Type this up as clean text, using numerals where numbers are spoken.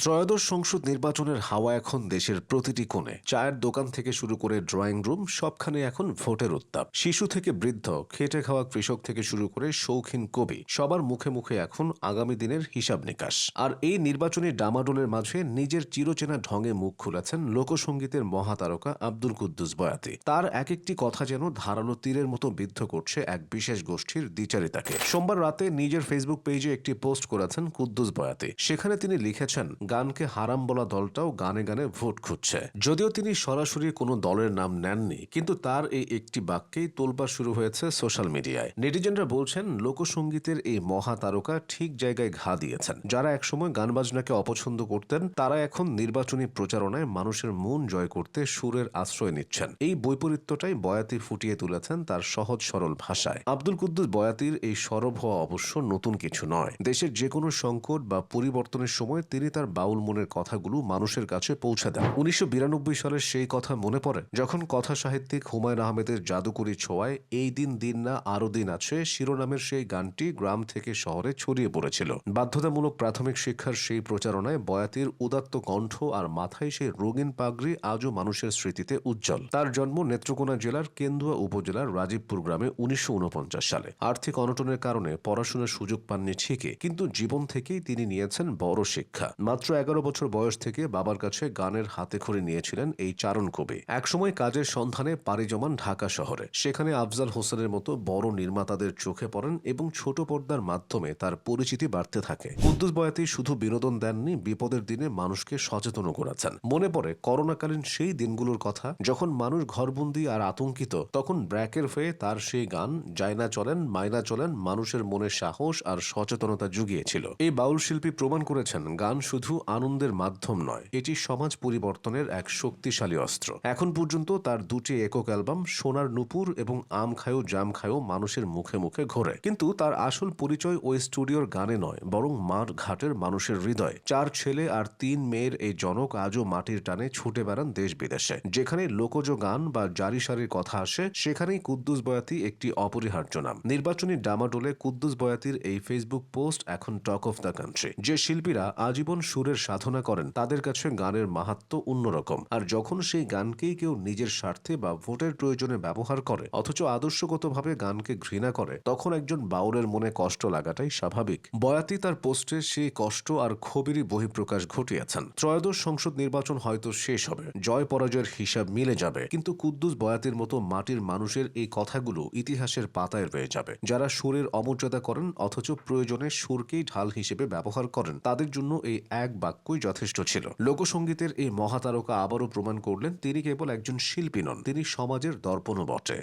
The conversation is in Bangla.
ত্রয়োদশ সংসদ নির্বাচনের হাওয়া এখন দেশের প্রতিটি কোণে। চায়ের দোকান থেকে শুরু করে ড্রয়িং রুম সবখানে এখন ভোটের উত্তাপ। শিশু থেকে বৃদ্ধ, খেটে খাওয়া কৃষক থেকে শুরু করে শৌখিন কবি, সবার মুখে মুখে এখন আগামী দিনের হিসাব নিকাশ। আর এই নির্বাচনী ডামাডোলের মাঝে নিজের চিরচেনা ঢঙে মুখ খুলেছেন লোকসঙ্গীতের মহাতারকা আব্দুল কুদ্দুস বয়াতি। তার এক একটি কথা যেন ধারালো তীরের মতো বিদ্ধ করছে এক বিশেষ গোষ্ঠীর দ্বিচারিতাকে। সোমবার রাতে নিজের ফেসবুক পেজে একটি পোস্ট করেছেন কুদ্দুস বয়াতি। সেখানে তিনি লিখেছেন, গানকে হারাম বলা দলটাও গানে গানে ভোট খুঁজছে। যদিও তিনি সরাসরি কোনো দলের নাম নেননি, কিন্তু তার এই একটি বাক্যেই তোলপাড় শুরু হয়েছে সোশ্যাল মিডিয়ায়। নেটিজেনরা বলছেন, লোকসঙ্গীতের এই মহাতারকা ঠিক জায়গায় ঘা দিয়েছেন। যারা একসময় গান বাজনাকে অপছন্দ করতেন, তারা এখন নির্বাচনী প্রচারণায় মানুষের মন জয় করতে সুরের আশ্রয় নিচ্ছেন। এই বৈপরীত্যটাই বয়াতি ফুটিয়ে তুলেছেন তার সহজ সরল ভাষায়। আব্দুল কুদ্দুস বয়াতির এই সরব হওয়া অবশ্য নতুন কিছু নয়। দেশের যে কোনো সংকট বা পরিবর্তনের সময় তিনি তার বাউল মনের কথাগুলো মানুষের কাছে পৌঁছে দেন। 1992 সালের সেই কথা মনে পড়ে, যখন কথা সাহিত্যিক হুমায়ুন আহমেদের জাদুকরি ছোঁয়ায় এই দিন দিন না আরো দিন আছে শিরোনামের সেই গানটি গ্রাম থেকে শহরে ছড়িয়ে পড়েছিল। বাধ্যতামূলক প্রাথমিক শিক্ষার সেই প্রচারণায় বয়াতির উদাত্ত কণ্ঠ আর মাথায় সেই রঙিন পাগড়ি আজও মানুষের স্মৃতিতে উজ্জ্বল। তার জন্ম নেত্রকোনা জেলার কেন্দুয়া উপজেলার রাজীবপুর গ্রামে 1949 সালে। আর্থিক অনটনের কারণে পড়াশোনার সুযোগ পাননি ঠিকই, কিন্তু জীবন থেকেই তিনি নিয়েছেন বড় শিক্ষা। মাত্র 11 বছর বয়স থেকে বাবার কাছে গানের হাতেখড়ি নিয়েছিলেন এই চারণ কবি। একসময় কাজের সন্ধানে পাড়ি জমান ঢাকা শহরে। সেখানে আফজাল হোসেনের মতো বড় নির্মাতাদের চোখে পড়েন এবং ছোট পর্দার মাধ্যমে তার পরিচিতি বাড়তে থাকে। কুদ্দুস বয়াতি শুধু বিনোদন দেননি, বিপদের দিনে মানুষকে সচেতন করেছেন। মনে পড়ে করোনাকালীন সেই দিনগুলোর কথা, যখন মানুষ ঘরবন্দি আর আতঙ্কিত, তখন ব্র্যাকের হয়ে তার সেই গান যায়না চলেন মায়না চলেন মানুষের মনে সাহস আর সচেতনতা জুগিয়েছিল। এই বাউল শিল্পী প্রমাণ করেছেন, গান শুধু আনন্দের মাধ্যম নয়, এটি সমাজ পরিবর্তনের এক শক্তিশালী অস্ত্র। এখন পর্যন্ত তার দুটি একক অ্যালবাম সোনার নুপুর এবং আম খায়ো জাম খায়ো মানুষের মুখে মুখে ঘোরে। কিন্তু তার আসল পরিচয় ওই স্টুডিওর গানে নয়, বরং মাঠ ঘাটের মানুষের হৃদয়। 4 ছেলে আর 3 মেয়ের এই জনক আজও মাটির টানে ছুটে বেড়ান দেশ বিদেশে। যেখানে লোকজ গান বা জারি সারির কথা আসে, সেখানেই কুদ্দুস বয়াতি একটি অপরিহার্য নাম। নির্বাচনী ডামাডোলে কুদ্দুস বয়াতির এই ফেসবুক পোস্ট এখন টক অফ দ্য কান্ট্রি। যে শিল্পীরা আজীবন সুরের সাধনা করেন, তাদের কাছে গানের মাহাত্ম্য অন্যরকম। আর যখন সেই গানকেই কেউ নিজের স্বার্থে বা ভোটের প্রয়োজনে ব্যবহার করে, অথচ আদর্শগতভাবে গানকে ঘৃণা করে, তখন একজন বাউলের মনে কষ্ট লাগাটাই স্বাভাবিক। বয়াতি তার পোস্টে সেই কষ্ট আর ক্ষোভেরই বহিঃপ্রকাশ ঘটিয়েছেন। ত্রয়োদশ সংসদ নির্বাচন হয়তো শেষ হবে, জয় পরাজয়ের হিসাব মিলে যাবে, কিন্তু কুদ্দুস বয়াতির মতো মাটির মানুষের এই কথাগুলো ইতিহাসের পাতায় রয়ে যাবে। যারা সুরের অমর্যাদা করেন অথচ প্রয়োজনে সুরকেই ঢাল হিসেবে ব্যবহার করেন, তাদের জন্য এই এক বাক্যই যথেষ্ট ছিল। লোকসঙ্গীতের এই মহাতারকা আবারও প্রমাণ করলেন, তিনি কেবল একজন শিল্পী নন, তিনি সমাজের দর্পণও বটে।